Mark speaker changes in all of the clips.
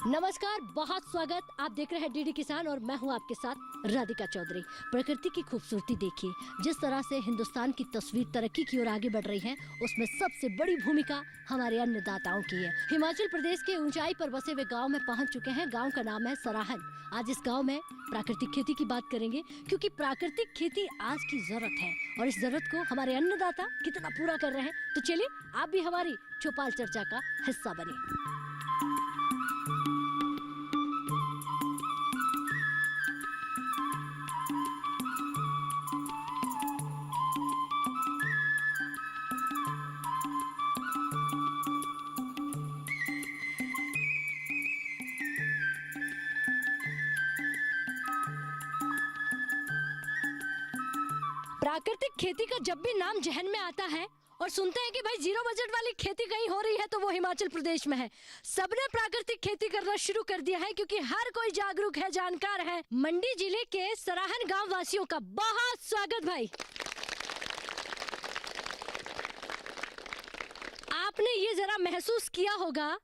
Speaker 1: नमस्कार, बहुत स्वागत। आप देख रहे हैं डीडी किसान और मैं हूं आपके साथ राधिका चौधरी। प्रकृति की खूबसूरती देखिए, जिस तरह से हिंदुस्तान की तस्वीर तरक्की की ओर आगे बढ़ रही है, उसमें सबसे बड़ी भूमिका हमारे अन्नदाताओं की है। हिमाचल प्रदेश के ऊंचाई पर बसे हुए गांव में पहुंच चुके हैं। गांव का नाम है सराहन। आज इस गांव में प्राकृतिक खेती की बात करेंगे, क्योंकि प्राकृतिक खेती आज की जरूरत है और इस जरूरत को हमारे अन्नदाता कितना पूरा कर रहे हैं। तो चलिए आप भी हमारी चौपाल चर्चा का हिस्सा बनिए। प्राकृतिक खेती का जब भी नाम जहन में आता है और सुनते हैं कि भाई जीरो बजट वाली खेती कहीं हो रही है, तो वो हिमाचल प्रदेश में है। सबने प्राकृतिक खेती करना शुरू कर दिया है, क्योंकि हर कोई जागरूक है, जानकार है। मंडी जिले के सराहन गांव वासियों का बहुत स्वागत भाई। आपने ये जरा महसूस किया होगा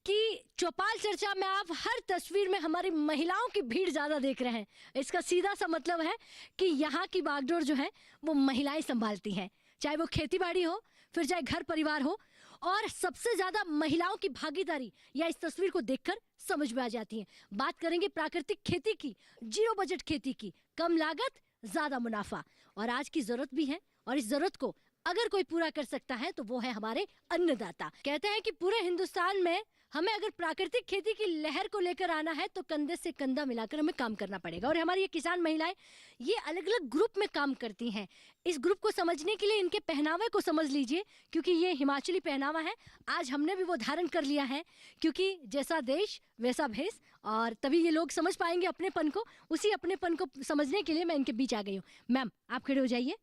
Speaker 1: कि चौपाल चर्चा में आप हर तस्वीर में हमारी महिलाओं की भीड़ ज्यादा देख रहे हैं। इसका सीधा सा मतलब है कि यहाँ की बागडोर जो है वो महिलाएं संभालती हैं, चाहे वो खेती बाड़ी हो, फिर चाहे घर परिवार हो। और सबसे ज्यादा महिलाओं की भागीदारी या इस तस्वीर को देखकर समझ में आ जाती है। बात करेंगे प्राकृतिक खेती की, जीरो बजट खेती की, कम लागत ज्यादा मुनाफा। और आज की जरूरत भी है, और इस जरूरत को अगर कोई पूरा कर सकता है तो वो है हमारे अन्नदाता। कहते हैं कि पूरे हिंदुस्तान में हमें अगर प्राकृतिक खेती की लहर को लेकर आना है तो कंधे से कंधा मिलाकर हमें काम करना पड़ेगा। और हमारी ये किसान महिलाएं ये अलग अलग ग्रुप में काम करती हैं। इस ग्रुप को समझने के लिए इनके पहनावे को समझ लीजिए, क्योंकि ये हिमाचली पहनावा है। आज हमने भी वो धारण कर लिया है, क्योंकि जैसा देश वैसा भेष, और तभी ये लोग समझ पाएंगे अपनेपन को। उसी अपनेपन को समझने के लिए मैं इनके बीच आ गई हूँ। मैम, आप खड़े हो जाइए।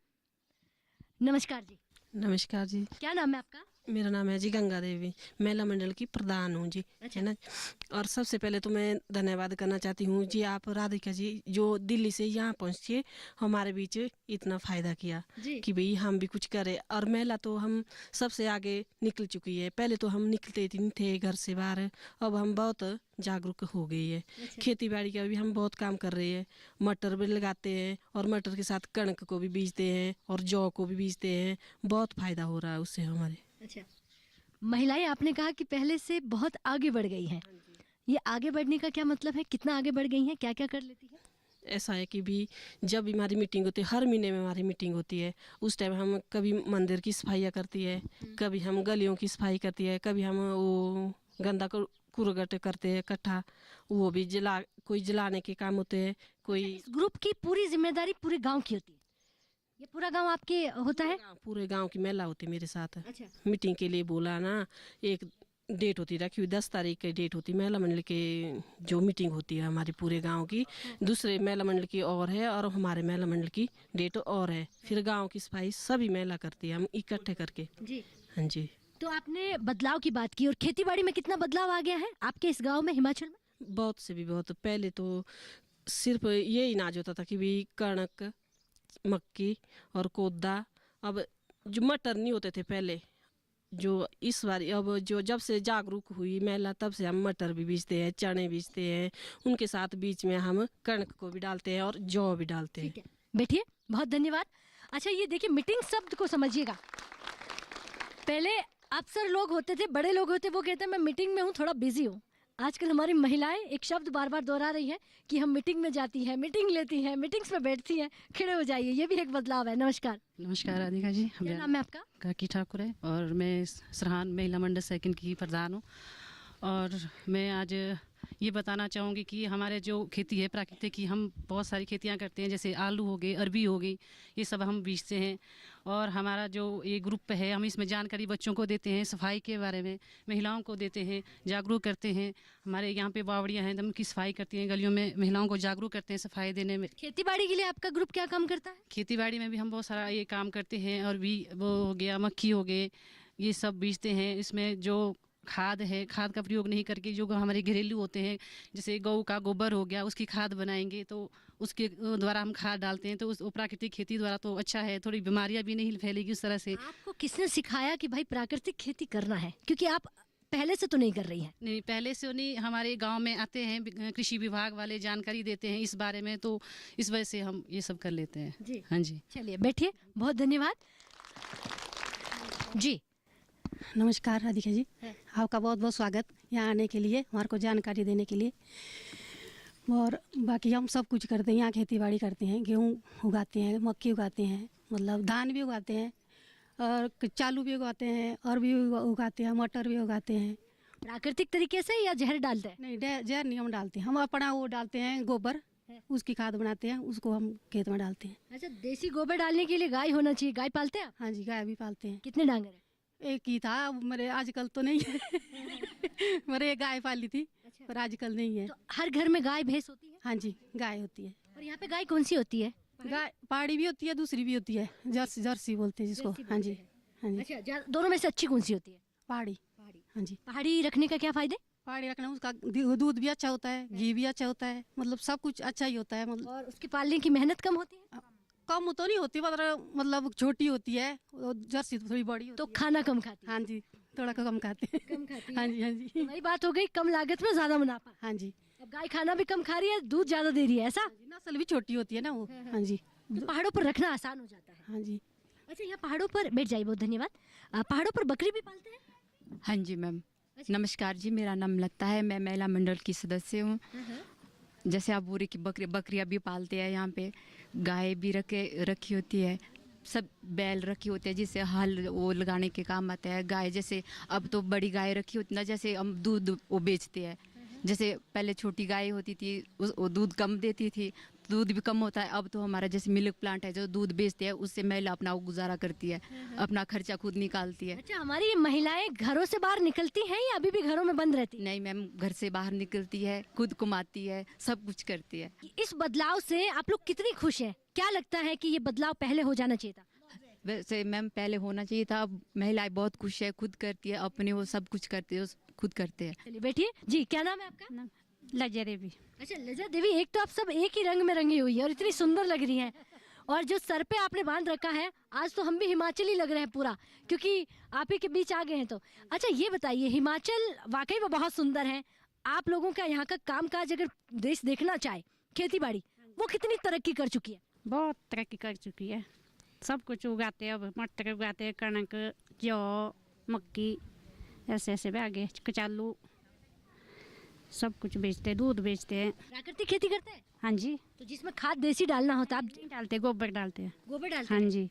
Speaker 1: नमस्कार जी।
Speaker 2: नमस्कार जी।
Speaker 1: क्या नाम है आपका?
Speaker 2: मेरा नाम है जी गंगा देवी, महिला मंडल की प्रधान हूँ जी।
Speaker 1: अच्छा।
Speaker 2: है ना। और सबसे पहले तो मैं धन्यवाद करना चाहती हूँ जी, आप राधिका जी जो दिल्ली से यहाँ पहुँचे हमारे बीच इतना फायदा किया कि भाई हम भी कुछ करें। और महिला तो हम सबसे आगे निकल चुकी है। पहले तो हम निकलते नहीं थे घर से बाहर, अब हम बहुत जागरूक हो गई है।
Speaker 1: अच्छा।
Speaker 2: खेती बाड़ी का भी हम बहुत काम कर रहे हैं। मटर भी लगाते हैं और मटर के साथ कणक को भी बीजते हैं और जौ को भी बीजते हैं। बहुत फायदा हो रहा है उससे हमारे।
Speaker 1: अच्छा, महिलाएं आपने कहा कि पहले से बहुत आगे बढ़ गई हैं। ये आगे बढ़ने का क्या मतलब है? कितना आगे बढ़ गई हैं? क्या क्या कर लेती हैं?
Speaker 2: ऐसा है कि भी जब भी हमारी मीटिंग होती है, हर महीने में हमारी मीटिंग होती है, उस टाइम हम कभी मंदिर की सफाइयाँ करती है, कभी हम गलियों की सफाई करती है, कभी हम वो गंदा कूड़गट करते हैं इकट्ठा, वो भी कोई जलाने के काम होते हैं। कोई
Speaker 1: इस ग्रुप की पूरी जिम्मेदारी पूरे गांव की होती है? ये पूरा गांव आपके होता है?
Speaker 2: पूरे गांव की महिला होती है मेरे साथ।
Speaker 1: अच्छा।
Speaker 2: मीटिंग के लिए बोला ना, एक डेट होती रखी हुई, 10 तारीख की डेट होती महिला मंडल के जो मीटिंग होती है हमारी पूरे गांव की। दूसरे महिला मंडल की और है और हमारे महिला मंडल की डेट और है। फिर गांव की सफाई सभी महिला करती है, हम इकट्ठे करके जी। हाँ जी।
Speaker 1: तो आपने बदलाव की बात की, और खेती बाड़ी में कितना बदलाव आ गया है आपके इस गाँव में, हिमाचल में?
Speaker 2: बहुत से भी बहुत। पहले तो सिर्फ ये इनाज होता था कि भाई कणक, मक्की और कोदा। अब जो मटर नहीं होते थे पहले, जो इस बार अब जो जब से जागरूक हुई महिला तब से हम मटर भी बीजते हैं, चने बीजते हैं, उनके साथ बीच में हम कणक को भी डालते हैं और जौ भी डालते हैं।
Speaker 1: बैठिए, बहुत धन्यवाद। अच्छा, ये देखिए, मीटिंग शब्द को समझिएगा। पहले अफसर लोग होते थे, बड़े लोग होते, वो कहते हैं मैं मीटिंग में हूँ, थोड़ा बिजी हूँ। आजकल हमारी महिलाएं एक शब्द बार बार दोहरा रही हैं कि हम मीटिंग में जाती हैं, मीटिंग लेती हैं, मीटिंग्स में बैठती हैं। खड़े हो जाइए, ये भी एक बदलाव है। नमस्कार।
Speaker 3: नमस्कार राधिका जी।
Speaker 1: क्या नाम है आपका?
Speaker 3: काकी ठाकुर है और मैं सराहन महिला मंडल सेकंड की प्रधान हूँ। और मैं आज ये बताना चाहूँगी कि हमारे जो खेती है प्राकृतिक की, हम बहुत सारी खेतियाँ करते हैं, जैसे आलू हो गए, अरबी हो गई, ये सब हम बीजते हैं। और हमारा जो ये ग्रुप है, हम इसमें जानकारी बच्चों को देते हैं, सफाई के बारे में महिलाओं को देते हैं, जागरूक करते हैं। हमारे यहाँ पे बावड़ियाँ हैं, हम उनकी सफाई करती हैं, गलियों में महिलाओं को जागरूक करते हैं सफाई देने में।
Speaker 1: खेती बाड़ी के लिए आपका ग्रुप क्या काम करता है?
Speaker 3: खेती बाड़ी में भी हम बहुत सारा ये काम करते हैं। और भी वो हो गया, मक्खी हो गए, ये सब बीजते हैं। इसमें जो खाद है, खाद का प्रयोग नहीं करके जो हमारे घरेलू होते हैं, जैसे गऊ का गोबर हो गया, उसकी खाद बनाएंगे तो उसके द्वारा हम खाद डालते हैं, तो उस प्राकृतिक खेती द्वारा तो अच्छा है, थोड़ी बीमारियां भी नहीं फैलेगी उस तरह से।
Speaker 1: आपको किसने सिखाया कि भाई प्राकृतिक खेती करना है? क्योंकि आप पहले से तो नहीं कर रही हैं?
Speaker 3: नहीं, पहले से नहीं, हमारे गांव में आते हैं कृषि विभाग वाले, जानकारी देते हैं इस बारे में, तो इस वजह से हम ये सब कर लेते हैं
Speaker 1: जी।
Speaker 3: हाँ जी।
Speaker 1: चलिए बैठिए, बहुत धन्यवाद जी।
Speaker 4: नमस्कार राधिका जी, आपका बहुत बहुत स्वागत यहाँ आने के लिए, हमारे को जानकारी देने के लिए। और बाकी हम सब कुछ करते हैं, यहाँ खेती बाड़ी करते हैं, गेहूँ उगाते हैं, मक्की उगाते हैं, मतलब धान भी उगाते हैं, और चालू भी उगाते हैं, और भी उगाते हैं, मटर भी उगाते हैं।
Speaker 1: प्राकृतिक तरीके से या जहर डालते हैं?
Speaker 4: नहीं, जहर नहीं हम डालते हैं, हम अपना वो डालते हैं गोबर, उसकी खाद बनाते हैं, उसको हम खेत में डालते हैं।
Speaker 1: अच्छा, देसी गोबर डालने के लिए गाय होना चाहिए, गाय पालते हैं आप?
Speaker 4: हाँ जी, गाय भी पालते हैं।
Speaker 1: कितने डांगर है?
Speaker 4: एक ही था, अब मेरे आजकल तो नहीं है मेरे एक गाय पाली थी, पर आजकल नहीं है।
Speaker 1: तो हर घर में गाय भैंस होती है?
Speaker 4: हाँ जी, गाय होती है।
Speaker 1: और यहाँ पे गाय कौन सी होती है?
Speaker 4: गाय पहाड़ी भी होती है, दूसरी भी होती है, जर्सी बोलते हैं जिसको। हाँ जी, हाँ जी।
Speaker 1: अच्छा, दोनों में से अच्छी कौन सी होती है?
Speaker 4: पहाड़ी। हाँ जी,
Speaker 1: पहाड़ी रखने का क्या फायदे?
Speaker 4: पहाड़ी रखना, उसका दूध भी अच्छा होता है, घी भी अच्छा होता है, मतलब सब कुछ अच्छा ही होता है। मतलब
Speaker 1: और उसके पालने की मेहनत कम होती है?
Speaker 4: कम तो नहीं होती, मतलब छोटी होती है, जर्सी थोड़ी बड़ी होती
Speaker 1: तो
Speaker 4: है।
Speaker 1: खाना कम खाती है?
Speaker 4: हाँ जी, थोड़ा कम खाते हैं।
Speaker 1: कम खाती
Speaker 4: हाँ
Speaker 1: है।
Speaker 4: जी, हाँ जी,
Speaker 1: तो वही बात हो गई, कम लागत में ज्यादा मुनाफा।
Speaker 4: हाँ जी।
Speaker 1: अब गाय खाना भी कम खा रही है, दूध ज्यादा दे रही है, ऐसा?
Speaker 4: नस्ल भी छोटी होती है ना वो। हाँ जी,
Speaker 1: तो पहाड़ों पर रखना आसान हो जाता है।
Speaker 4: हाँ जी।
Speaker 1: अच्छा, यहाँ पहाड़ों पर बैठ जाइए, बहुत धन्यवाद। पहाड़ों पर बकरी भी पालते हैं?
Speaker 5: हाँ जी मैम, नमस्कार जी, मेरा नाम लता है, मैं महिला मंडल की सदस्य हूँ। जैसे आप बोले कि बकरियाँ भी पालते हैं यहाँ पे, गाय भी रखी होती है, सब बैल रखी होती है जिससे हल वो लगाने के काम आता है। गाय जैसे अब तो बड़ी गाय रखी होती ना, जैसे हम दूध वो बेचते हैं। जैसे पहले छोटी गाय होती थी, वो दूध कम देती थी, दूध भी कम होता है। अब तो हमारा जैसे मिल्क प्लांट है जो दूध बेचते हैं, उससे महिला अपना वो गुजारा करती है, अपना खर्चा खुद निकालती है।
Speaker 1: अच्छा, हमारी महिलाएं घरों से बाहर निकलती हैं या अभी भी घरों में बंद रहती हैं?
Speaker 5: नहीं मैम, घर से बाहर निकलती है, खुद कमाती है, सब कुछ करती है।
Speaker 1: इस बदलाव से आप लोग कितनी खुश हैं? क्या लगता है कि ये बदलाव पहले हो जाना चाहिए था?
Speaker 5: वैसे मैम पहले होना चाहिए था, अब महिलाएं बहुत खुश है, खुद करती है, अपने वो सब कुछ करती है, खुद करते हैं।
Speaker 1: चलिए बैठिए जी। क्या नाम है आपका?
Speaker 4: लज्जा देवी।
Speaker 1: अच्छा, लज्जा देवी, एक तो आप सब एक ही रंग में रंगी हुई है और इतनी सुंदर लग रही हैं, और जो सर पे आपने बांध रखा है, आज तो हम भी हिमाचली लग रहे हैं पूरा, क्योंकि आप ही के बीच आ गए हैं। तो अच्छा, ये बताइए, हिमाचल वाकई में बहुत सुंदर है। आप लोगों का यहाँ का कामकाज अगर देश देखना चाहे, खेती बाड़ी, वो कितनी तरक्की कर चुकी है?
Speaker 6: बहुत तरक्की कर चुकी है, सब कुछ उगाते हैं। अब मटर उगाते हैं, कणक, जौ, मक्की, ऐसे ऐसे आगे कचालू, सब कुछ बेचते हैं, दूध बेचते हैं।
Speaker 1: प्राकृतिक खेती करते हैं?
Speaker 6: हाँ जी,
Speaker 1: तो जिसमें खाद देसी डालना होता है, आप
Speaker 6: नहीं डालते, गोबर डालते हैं।
Speaker 1: गोबर डालते
Speaker 6: हाँ
Speaker 1: हैं?
Speaker 6: जी,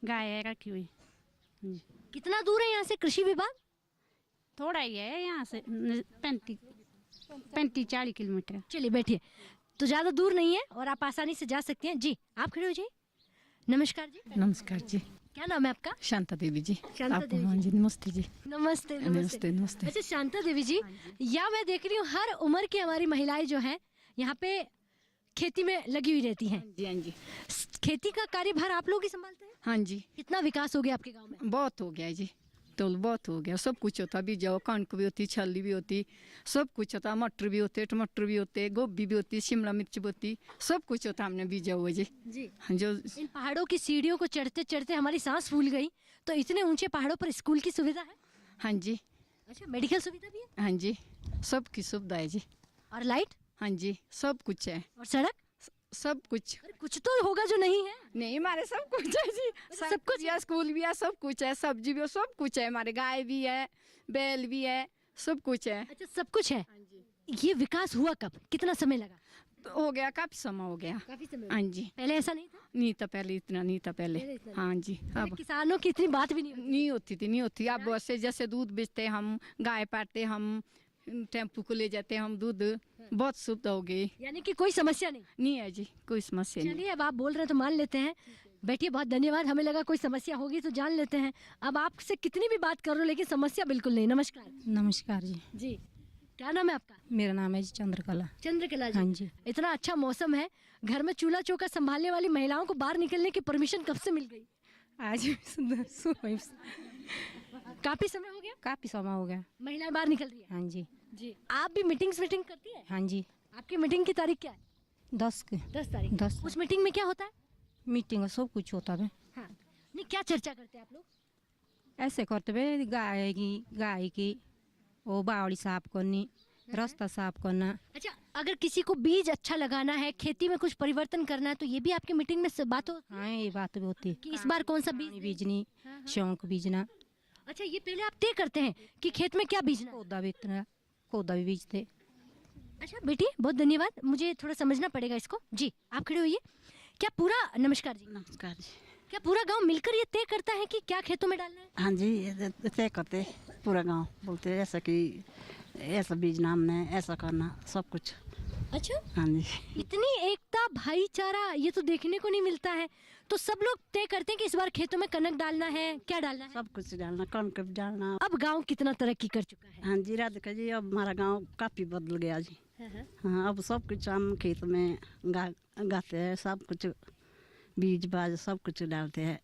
Speaker 6: गाय है रखी हुई। हाँ जी,
Speaker 1: कितना दूर है यहाँ से कृषि विभाग?
Speaker 6: थोड़ा ही है यहाँ से, 35-40 किलोमीटर।
Speaker 1: चलिए बैठिए, तो ज़्यादा दूर नहीं है और आप आसानी से जा सकते हैं। जी, आप खड़े हो जाइए। नमस्कार जी।
Speaker 7: नमस्कार जी,
Speaker 1: क्या नाम है आपका?
Speaker 7: शांता देवी जी।
Speaker 1: शांता
Speaker 7: आप
Speaker 1: देवी
Speaker 7: हाँ जी, नमस्ते जी।
Speaker 1: नमस्ते
Speaker 7: नमस्ते नमस्ते।
Speaker 1: अच्छा, शांता देवी जी, या मैं देख रही हूँ हर उम्र की हमारी महिलाएं जो हैं यहाँ पे खेती में लगी हुई रहती हैं।
Speaker 7: जी हाँ जी,
Speaker 1: खेती का कार्यभार आप लोग ही संभालते हैं?
Speaker 7: हाँ जी,
Speaker 1: कितना विकास हो गया आपके गांव में?
Speaker 7: बहुत हो गया जी, तो बहुत हो गया, सब कुछ होता, भी जाओ, कणक भी होती, छली भी होती, सब कुछ होता, मटर भी होते, टमाटर भी होते, गोभी भी होती, शिमला मिर्च भी होती, सब कुछ होता हमने बीजा हुआ जी।
Speaker 1: जी,
Speaker 7: जो
Speaker 1: इन पहाड़ों की सीढ़ियों को चढ़ते चढ़ते हमारी सांस फूल गई। तो इतने ऊंचे पहाड़ों पर स्कूल की सुविधा है?
Speaker 7: हाँ जी,
Speaker 1: अच्छा, मेडिकल सुविधा भी है?
Speaker 7: हाँ जी, सब की सुविधा है जी।
Speaker 1: और लाइट?
Speaker 7: हाँ जी, सब कुछ है,
Speaker 1: और सड़क?
Speaker 7: सब कुछ।
Speaker 1: अरे कुछ तो होगा जो नहीं है।
Speaker 7: नहीं, हमारे सब कुछ है जी, सब कुछ है, स्कूल भी है, सब कुछ है, सब्जी भी है, सब कुछ है, हमारे गाय भी है, बैल भी है, सब कुछ है।
Speaker 1: अच्छा, सब कुछ है। ये विकास हुआ कब, कितना समय लगा?
Speaker 7: तो हो गया, काफी समय हो गया।
Speaker 1: काफी समय
Speaker 7: हाँ जी,
Speaker 1: पहले ऐसा नहीं था?
Speaker 7: नहीं था पहले, इतना नहीं था पहले।
Speaker 1: पहले इतना
Speaker 7: हाँ जी,
Speaker 1: पहले
Speaker 7: अब
Speaker 1: किसानों की इतनी बात भी नहीं होती।
Speaker 7: नहीं होती थी, नहीं होती। अब वैसे जैसे दूध बेचते हम, गाय पालते हम, टेम्पू को ले जाते हम दूध, बहुत सुविधा हो गई।
Speaker 1: यानी कि कोई समस्या नहीं।
Speaker 7: नहीं है जी, कोई समस्या नहीं।
Speaker 1: चलिए, अब आप बोल रहे हैं तो मान लेते हैं। बैठिए, बहुत धन्यवाद। हमें लगा कोई समस्या होगी तो जान लेते हैं। अब आपसे कितनी भी बात करो, लेकिन समस्या बिल्कुल नहीं। नमस्कार
Speaker 4: नमस्कार जी,
Speaker 1: जी। क्या नाम है आपका?
Speaker 4: मेरा नाम है जी चंद्रकला।
Speaker 1: चंद्रकला जी।
Speaker 4: हाँ जी,
Speaker 1: इतना अच्छा मौसम है, घर में चूल्हा चौका संभालने वाली महिलाओं को बाहर निकलने की परमिशन कब से मिल गई?
Speaker 4: आज
Speaker 1: काफी समय हो गया,
Speaker 4: काफी समय हो गया।
Speaker 1: महिलाएं बाहर निकल रही है।
Speaker 4: हाँ जी,
Speaker 1: जी, आप भी मीटिंग करती है?
Speaker 4: हाँ जी,
Speaker 1: आपकी मीटिंग की तारीख क्या है?
Speaker 4: 10
Speaker 1: तारीख।
Speaker 4: 10
Speaker 1: उस मीटिंग में क्या होता है?
Speaker 4: मीटिंग सब कुछ होता है।
Speaker 1: हाँ, नहीं, क्या चर्चा करते हैं आप लोग?
Speaker 4: ऐसे करते हुए गाय की
Speaker 8: वो बावड़ी साफ करनी, रास्ता साफ करना।
Speaker 1: अच्छा, अगर किसी को बीज अच्छा लगाना है, खेती में कुछ परिवर्तन करना है, तो ये भी आपकी मीटिंग में बात हो
Speaker 8: हाँ ये बात भी होती है
Speaker 1: कि इस बार कौन सा बीज
Speaker 8: पानी बीजनी, शौक बीजना,
Speaker 1: अच्छा, ये पहले आप तय करते हैं कि खेत में क्या बीजना है?
Speaker 8: पौधा बीजना, पौधा भी बीजते।
Speaker 1: अच्छा बेटी, बहुत धन्यवाद, मुझे थोड़ा समझना पड़ेगा इसको। जी आप खड़े होइए। क्या पूरा, नमस्कार जी,
Speaker 9: नमस्कार जी।
Speaker 1: क्या पूरा गांव मिलकर ये तय करता है कि क्या खेतों में डालना है?
Speaker 9: हाँ जी, ये तय करते पूरा गांव, बोलते हैं ऐसा कि ऐसा बीजना हमने, ऐसा करना, सब कुछ।
Speaker 1: अच्छा,
Speaker 9: हाँ जी।
Speaker 1: इतनी एकता, भाईचारा ये तो देखने को नहीं मिलता है। तो सब लोग तय करते हैं कि इस बार खेतों में कनक डालना है, क्या डालना है?
Speaker 9: सब कुछ डालना, कणक भी डालना।
Speaker 1: अब गांव कितना तरक्की कर चुका है।
Speaker 9: हाँ जी राधिका जी, अब हमारा गांव काफ़ी बदल गया जी। हाँ, अब सब कुछ हम खेत में गाते हैं, सब कुछ बीज बाज सब कुछ डालते हैं।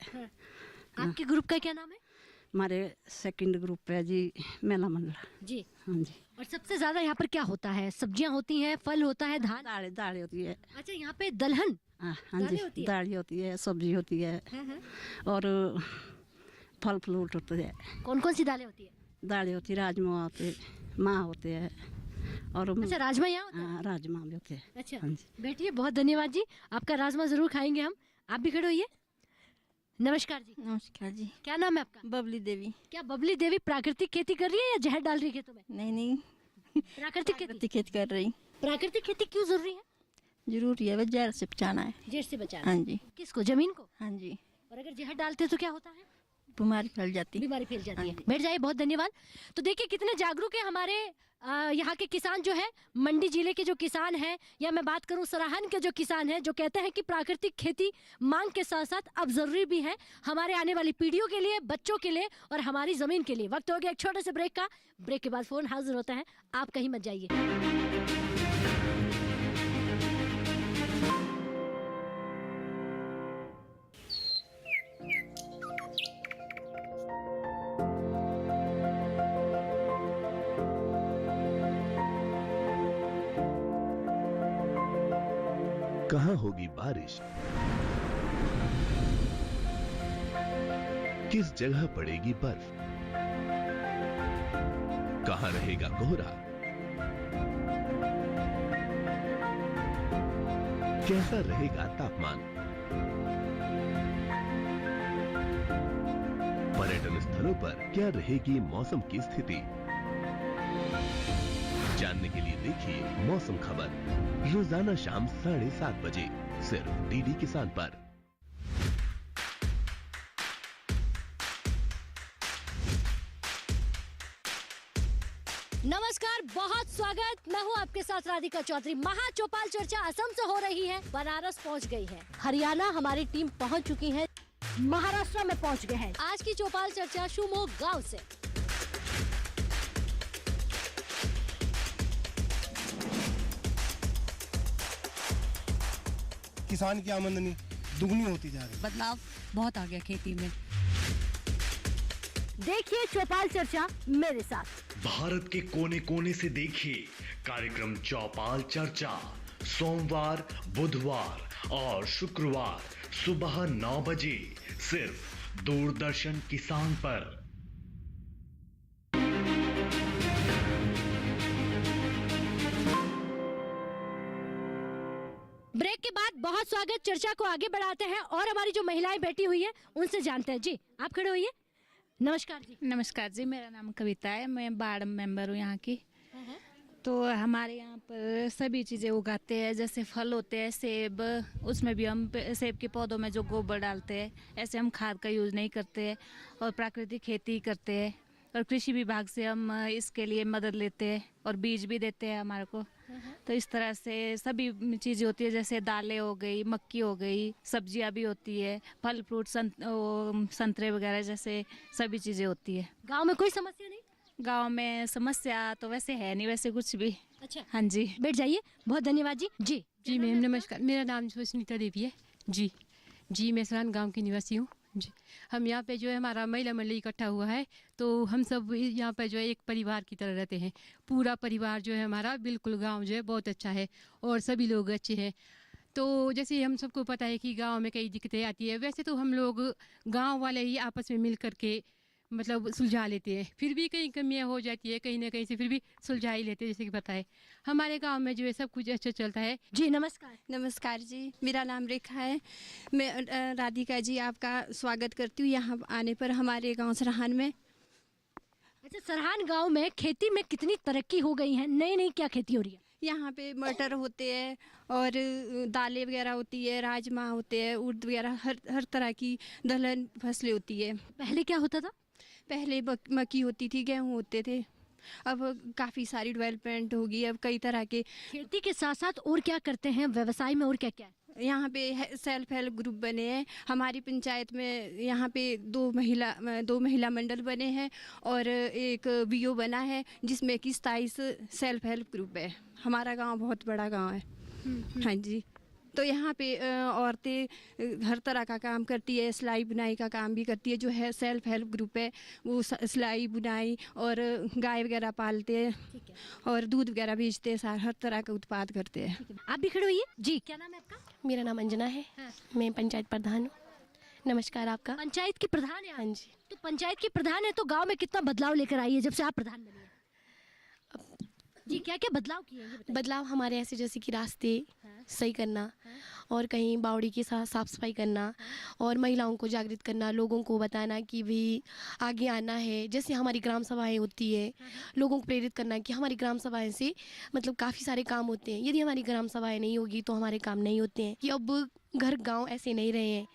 Speaker 1: आपके ग्रुप का क्या नाम है?
Speaker 9: हमारे सेकंड ग्रुप है जी, मेला मंडल
Speaker 1: जी।
Speaker 9: हाँ जी।
Speaker 1: और सबसे ज्यादा यहाँ पर क्या होता है? सब्जियाँ होती हैं, फल होता है, धान?
Speaker 9: दालें दालें होती है।
Speaker 1: अच्छा, यहाँ पे दलहन?
Speaker 9: हाँ
Speaker 1: दालें होती
Speaker 9: जी,
Speaker 1: है?
Speaker 9: दालें होती है, सब्जी होती है और फल फ्रूट होते हैं।
Speaker 1: कौन कौन सी दालें होती है?
Speaker 9: दालें होती है, राजमा होते, माँ होते हैं और
Speaker 1: अच्छा, राजमा यहाँ होता है?
Speaker 9: हाँ, राजमा भी होते हैं।
Speaker 1: अच्छा
Speaker 9: हाँ जी।
Speaker 1: बैठिए, बहुत धन्यवाद जी, आपका राजमा जरूर खाएंगे हम। आप भी खड़े होइए। नमस्कार जी।
Speaker 10: नमस्कार जी।
Speaker 1: क्या नाम है आपका?
Speaker 10: बबली देवी।
Speaker 1: क्या बबली देवी प्राकृतिक खेती कर रही है या जहर डाल रही है खेतों में?
Speaker 10: नहीं नहीं,
Speaker 1: प्राकृतिक खेती।
Speaker 10: खेती कर रही।
Speaker 1: प्राकृतिक खेती क्यों जरूरी है?
Speaker 10: जरूरी है, बस जहर से बचाना है।
Speaker 1: जहर से बचाना।
Speaker 10: हाँ जी।
Speaker 1: किसको? जमीन को?
Speaker 10: हाँ जी।
Speaker 1: और अगर जहर डालते हैं तो क्या होता है?
Speaker 10: बीमारी फैल जाती।
Speaker 1: बीमारी फैल जाती है। बैठ जाइए, बहुत धन्यवाद। तो देखिए कितने जागरूक है हमारे यहाँ के किसान जो है, मंडी जिले के जो किसान हैं, या मैं बात करूँ सराहन के जो किसान हैं, जो कहते हैं कि प्राकृतिक खेती मांग के साथ साथ अब जरूरी भी है हमारे आने वाली पीढ़ियों के लिए, बच्चों के लिए और हमारी जमीन के लिए। वक्त हो गया एक छोटे से ब्रेक का। ब्रेक के बाद फोन हाजिर होता है, आप कहीं मत जाइए।
Speaker 11: कहाँ होगी बारिश, किस जगह पड़ेगी बर्फ, कहाँ रहेगा कोहरा, कैसा रहेगा तापमान, पर्यटन स्थलों पर क्या रहेगी मौसम की स्थिति। जानने के लिए देखिए मौसम खबर रोजाना शाम 7:30 बजे सिर्फ डीडी किसान पर।
Speaker 1: नमस्कार, बहुत स्वागत। मैं हूँ आपके साथ राधिका चौधरी। महा चौपाल चर्चा असम से हो रही है, बनारस पहुँच गई है, हरियाणा हमारी टीम पहुँच चुकी है, महाराष्ट्र में पहुँच गए हैं। आज की चौपाल चर्चा शिवमोगा गांव से।
Speaker 12: किसान की आमदनी दुगनी होती जा रही है।
Speaker 13: बदलाव बहुत आ गया खेती में।
Speaker 1: देखिए चौपाल चर्चा मेरे साथ।
Speaker 14: भारत के कोने कोने से देखिए कार्यक्रम चौपाल चर्चा, सोमवार, बुधवार और शुक्रवार सुबह 9 बजे सिर्फ दूरदर्शन किसान पर।
Speaker 1: ब्रेक के बाद बहुत स्वागत। चर्चा को आगे बढ़ाते हैं और हमारी जो महिलाएं बैठी हुई है उनसे जानते हैं। जी आप खड़े होइए। नमस्कार जी।
Speaker 15: नमस्कार जी, मेरा नाम कविता है, मैं वार्ड मेंबर हूँ यहाँ की। तो हमारे यहाँ पर सभी चीज़ें उगाते हैं, जैसे फल होते हैं, सेब, उसमें भी हम सेब के पौधों में जो गोबर डालते हैं, ऐसे हम खाद का यूज़ नहीं करते हैं और प्राकृतिक खेती करते हैं। और कृषि विभाग से हम इसके लिए मदद लेते हैं और बीज भी देते हैं हमारे को। तो इस तरह से सभी चीज़ें होती है, जैसे दालें हो गई, मक्की हो गई, सब्जियां भी होती है, फल फ्रूट, संतरे वगैरह जैसे सभी चीज़ें होती है।
Speaker 1: गांव में कोई समस्या नहीं?
Speaker 15: गांव में समस्या तो वैसे है नहीं, वैसे कुछ भी।
Speaker 1: अच्छा,
Speaker 15: हाँ जी,
Speaker 1: बैठ जाइए। बहुत धन्यवाद जी। जी
Speaker 8: जी मैम नमस्कार, मेरा नाम सुनीता देवी है। जी मैं सरान गांव की निवासी हूँ। जी हम यहाँ पे जो है हमारा महिला मंडल इकट्ठा हुआ है, तो हम सब यहाँ पे जो है एक परिवार की तरह रहते हैं। पूरा परिवार जो है हमारा, बिल्कुल गांव जो है बहुत अच्छा है और सभी लोग अच्छे हैं। तो जैसे हम सबको पता है कि गांव में कई दिक्कतें आती है, वैसे तो हम लोग गांव वाले ही आपस में मिल कर के मतलब सुलझा लेते हैं। फिर भी कहीं कमियां हो जाती है कहीं ना कहीं से, फिर भी सुलझा ही लेते हैं। जैसे कि पता है हमारे गांव में जो है सब कुछ अच्छा चलता है।
Speaker 1: जी नमस्कार।
Speaker 16: नमस्कार जी, मेरा नाम रेखा है। मैं राधिका जी आपका स्वागत करती हूँ यहाँ आने पर हमारे गांव सरहान में।
Speaker 1: अच्छा, सरहान गांव में खेती में कितनी तरक्की हो गई है? नई नई क्या खेती हो रही है?
Speaker 16: यहाँ पे मटर होते हैं और दालें वगैरह होती है, राजमा होते हैं, उर्द वगैरह, हर तरह की दलहन फसलें होती है।
Speaker 1: पहले क्या होता था?
Speaker 16: पहले मक्की होती थी, गेहूँ होते थे। अब काफ़ी सारी डेवलपमेंट होगी, अब कई तरह के।
Speaker 1: खेती के साथ साथ और क्या करते हैं व्यवसाय में, और क्या क्या है?
Speaker 16: यहाँ पे सेल्फ हेल्प ग्रुप बने हैं हमारी पंचायत में। यहाँ पे दो महिला मंडल बने हैं और एक वीओ बना है जिसमें कि 27 सेल्फ हेल्प ग्रुप है। हमारा गांव बहुत बड़ा गांव है। हाँ जी, तो यहाँ पे औरतें हर तरह का काम करती है, सिलाई बुनाई का काम भी करती है। जो है सेल्फ हेल्प ग्रुप है वो सिलाई बुनाई और गाय वगैरह पालते हैं और दूध वगैरह बेचते हैं, हर तरह का उत्पाद करते हैं।
Speaker 1: आप भी खड़े होइए जी। क्या नाम है आपका?
Speaker 17: मेरा नाम अंजना है। मैं पंचायत प्रधान हूँ। नमस्कार। आपका?
Speaker 1: पंचायत की प्रधान है?
Speaker 17: हाँ जी।
Speaker 1: तो पंचायत की प्रधान है तो गांव में कितना बदलाव लेकर आई है जब से आप प्रधान बनी है? जी क्या क्या बदलाव किए हैं?
Speaker 17: बदलाव हमारे ऐसे जैसे कि रास्ते सही करना और कहीं बावड़ी की साफ सफाई करना और महिलाओं को जागृत करना, लोगों को बताना कि भी आगे आना है। जैसे हमारी ग्राम सभाएं होती है, लोगों को प्रेरित करना कि हमारी ग्राम सभाएं से मतलब काफ़ी सारे काम होते हैं। यदि हमारी ग्राम सभाएं नहीं होगी तो हमारे काम नहीं होते हैं। कि अब घर गाँव ऐसे नहीं रहे हैं,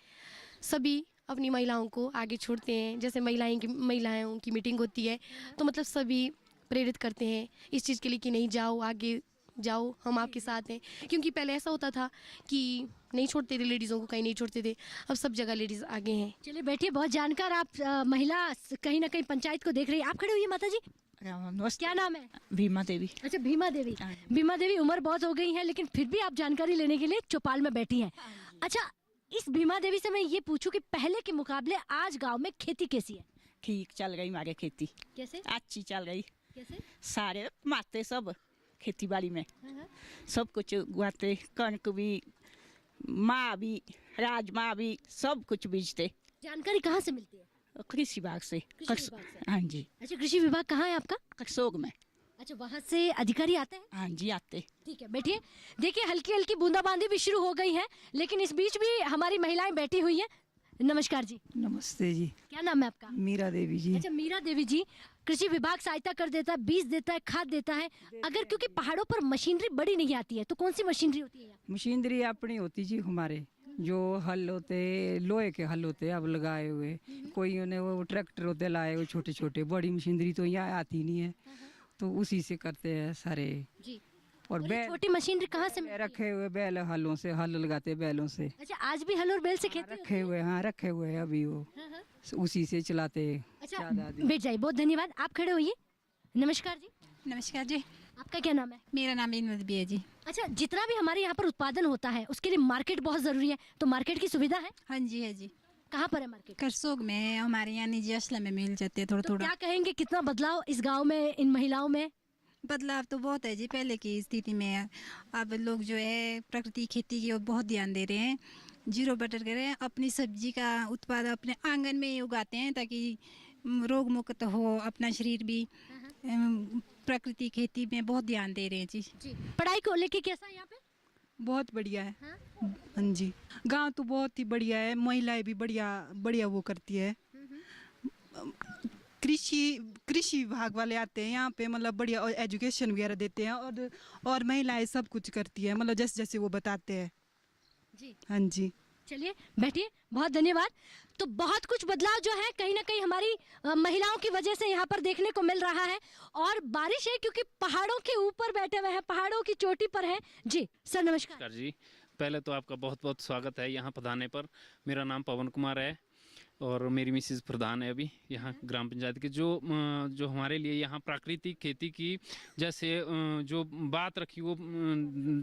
Speaker 17: सभी अपनी महिलाओं को आगे छोड़ते हैं। जैसे महिलाओं की मीटिंग होती है तो मतलब सभी प्रेरित करते हैं इस चीज़ के लिए कि नहीं जाओ, आगे जाओ, हम आपके साथ हैं। क्योंकि पहले ऐसा होता था कि नहीं छोड़ते थे लेडीज़ों को, कहीं नहीं छोड़ते थे। अब सब जगह लेडीज़ आगे हैं।
Speaker 1: चलिए बैठिए, बहुत जानकार आप महिला कहीं ना कहीं पंचायत को देख रही है। आप खड़े हुई माता जी। क्या नाम है?
Speaker 18: भीमा देवी।
Speaker 1: अच्छा, भीमा देवी। भीमा देवी, उम्र बहुत हो गई है लेकिन फिर भी आप जानकारी लेने के लिए चौपाल में बैठी हैं। अच्छा, इस भीमा देवी से मैं ये पूछूं कि पहले के मुकाबले आज गाँव में खेती कैसी है?
Speaker 18: ठीक चल रही हमारे खेती।
Speaker 1: कैसे?
Speaker 18: अच्छी चल रही।
Speaker 1: कैसे?
Speaker 18: सारे माते सब खेती बाड़ी में सब कुछ उगाते, कणक भी, माँ भी, राजमा भी, सब कुछ बीजते।
Speaker 1: जानकारी कहाँ से मिलती है?
Speaker 18: कृषि विभाग से। हाँ जी।
Speaker 1: अच्छा, कृषि विभाग कहाँ है आपका?
Speaker 18: करसोग में।
Speaker 1: अच्छा, वहाँ से अधिकारी आते हैं?
Speaker 18: हाँ जी, आते।
Speaker 1: ठीक है, बैठिए। देखिए हल्की हल्की बूंदाबांदी भी शुरू हो गई है लेकिन इस बीच भी हमारी महिलाएं बैठी हुई हैं। नमस्कार जी।
Speaker 19: नमस्ते जी।
Speaker 1: क्या नाम है आपका?
Speaker 19: मीरा देवी जी।
Speaker 1: अच्छा, मीरा देवी जी, कृषि विभाग सहायता कर देता है, बीज देता है, खाद देता है। अगर क्योंकि पहाड़ों पर मशीनरी बड़ी नहीं आती है तो कौन सी मशीनरी होती है?
Speaker 19: मशीनरी अपनी होती जी हमारे, जो हल होते लोहे के हल होते अब लगाए हुए, कोई उन्हें वो ट्रैक्टर होते लाए हुए छोटे छोटे। बड़ी मशीनरी तो यहाँ आती नहीं है तो उसी से करते हैं सारे
Speaker 1: जी।
Speaker 19: और बैल,
Speaker 1: छोटी मशीनरी कहाँ से
Speaker 19: रखे हुए बैल हलों से, हल लगाते बैलों से।
Speaker 1: अच्छा, आज भी हल और बैल से खेती
Speaker 19: रखे हुए? हाँ रखे हुए अभी वो उसी से चलाते।
Speaker 1: अच्छा, बैठ जाइए, बहुत धन्यवाद। आप खड़े होइए। नमस्कार जी।
Speaker 20: नमस्कार जी।
Speaker 1: आपका क्या नाम है?
Speaker 20: मेरा नाम इनवद है जी।
Speaker 1: अच्छा, जितना भी हमारे यहाँ पर उत्पादन होता है उसके लिए मार्केट बहुत जरूरी है, तो मार्केट की सुविधा है?
Speaker 20: हाँ जी, है जी।
Speaker 1: कहाँ पर है मार्केट?
Speaker 20: करसोग में, हमारे यहाँ निजी असला में मिल जाते हैं थोड़ा थोड़ा।
Speaker 1: क्या कहेंगे, कितना बदलाव इस गाँव में, इन महिलाओं में?
Speaker 20: बदलाव तो बहुत है जी पहले की स्थिति में। अब लोग जो है प्रकृति खेती की ओर बहुत ध्यान दे रहे हैं, जीरो बटर कर रहे हैं, अपनी सब्जी का उत्पाद अपने आंगन में ही उगाते हैं ताकि रोग मुक्त हो अपना शरीर भी। प्रकृति खेती में बहुत ध्यान दे रहे हैं जी।
Speaker 1: पढ़ाई को लेके कैसा है यहाँ पे?
Speaker 21: बहुत बढ़िया है। हाँ जी, गांव तो बहुत ही बढ़िया है, महिलाएं भी बढ़िया बढ़िया वो करती है। कृषि विभाग वाले आते हैं यहाँ पे, मतलब बढ़िया एजुकेशन वगैरह देते हैं और महिलाएं सब कुछ करती है, मतलब जैसे जैसे वो बताते हैं
Speaker 1: जी।
Speaker 21: हाँ जी।
Speaker 1: चलिए बैठिए, बहुत धन्यवाद। तो बहुत कुछ बदलाव जो है कहीं ना कहीं हमारी महिलाओं की वजह से यहाँ पर देखने को मिल रहा है। और बारिश है क्योंकि पहाड़ों के ऊपर बैठे हुए हैं, पहाड़ों की चोटी पर है। जी सर नमस्कार।
Speaker 22: जी, पहले तो आपका बहुत बहुत स्वागत है यहाँ पधारने पर। मेरा नाम पवन कुमार है और मेरी मिसेज प्रधान है अभी यहाँ ग्राम पंचायत के। जो हमारे लिए यहाँ प्राकृतिक खेती की जैसे जो बात रखी वो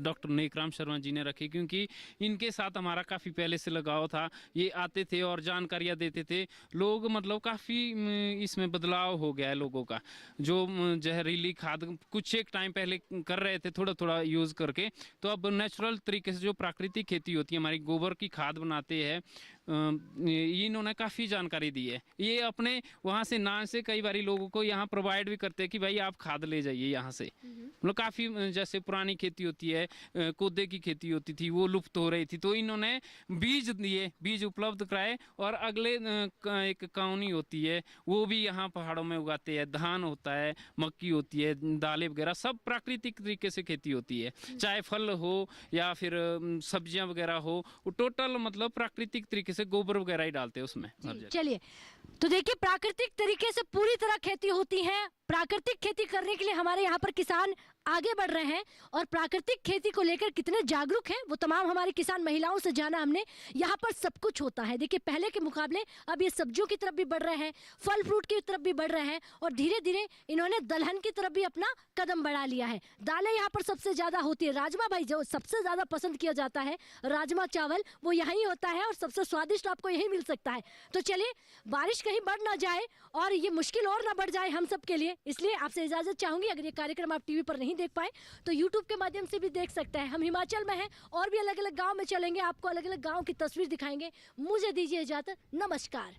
Speaker 22: डॉक्टर नेकराम शर्मा जी ने रखी, क्योंकि इनके साथ हमारा काफ़ी पहले से लगाव था। ये आते थे और जानकारियाँ देते थे। लोग मतलब काफ़ी इसमें बदलाव हो गया है लोगों का। जो जहरीली खाद कुछ एक टाइम पहले कर रहे थे थोड़ा थोड़ा यूज़ करके, तो अब नेचुरल तरीके से जो प्राकृतिक खेती होती है, हमारी गोबर की खाद बनाते हैं, इन्होंने काफ़ी जानकारी दी है। ये अपने वहाँ से नाम से कई बारी लोगों को यहाँ प्रोवाइड भी करते हैं कि भाई आप खाद ले जाइए यहाँ से। मतलब काफ़ी जैसे पुरानी खेती होती है, कोदे की खेती होती थी, वो लुप्त हो रही थी, तो इन्होंने बीज दिए, बीज उपलब्ध कराए। और अगले एक काउनी होती है, वो भी यहाँ पहाड़ों में उगाते हैं। धान होता है, मक्की होती है, दालें वगैरह सब प्राकृतिक तरीके से खेती होती है। चाहे फल हो या फिर सब्जियां वगैरह हो, वो टोटल मतलब प्राकृतिक तरीके से गोबर वगैरह ही डालते हैं उसमें।
Speaker 1: चलिए, तो देखिए प्राकृतिक तरीके से पूरी तरह खेती होती है। प्राकृतिक खेती करने के लिए हमारे यहाँ पर किसान आगे बढ़ रहे हैं और प्राकृतिक खेती को लेकर कितने जागरूक हैं वो तमाम हमारी किसान महिलाओं से जाना हमने। यहाँ पर सब कुछ होता है। देखिए पहले के मुकाबले अब ये सब्जियों की तरफ भी बढ़ रहे हैं, फल फ्रूट की तरफ भी बढ़ रहे हैं और धीरे धीरे इन्होंने दलहन की तरफ भी अपना कदम बढ़ा लिया है। दालें यहाँ पर सबसे ज्यादा होती है। राजमा भाई जो सबसे ज्यादा पसंद किया जाता है, राजमा चावल, वो यहीं होता है और सबसे स्वादिष्ट आपको यहीं मिल सकता है। तो चलिए, बारिश कहीं बढ़ ना जाए और ये मुश्किल और ना बढ़ जाए हम सब के लिए, इसलिए आपसे इजाजत चाहूंगी। अगर ये कार्यक्रम आप टीवी पर नहीं देख पाए तो यूट्यूब के माध्यम से भी देख सकते हैं। हम हिमाचल में हैं और भी अलग अलग गांव में चलेंगे, आपको अलग अलग गांव की तस्वीर दिखाएंगे। मुझे दीजिए इजाजत, नमस्कार।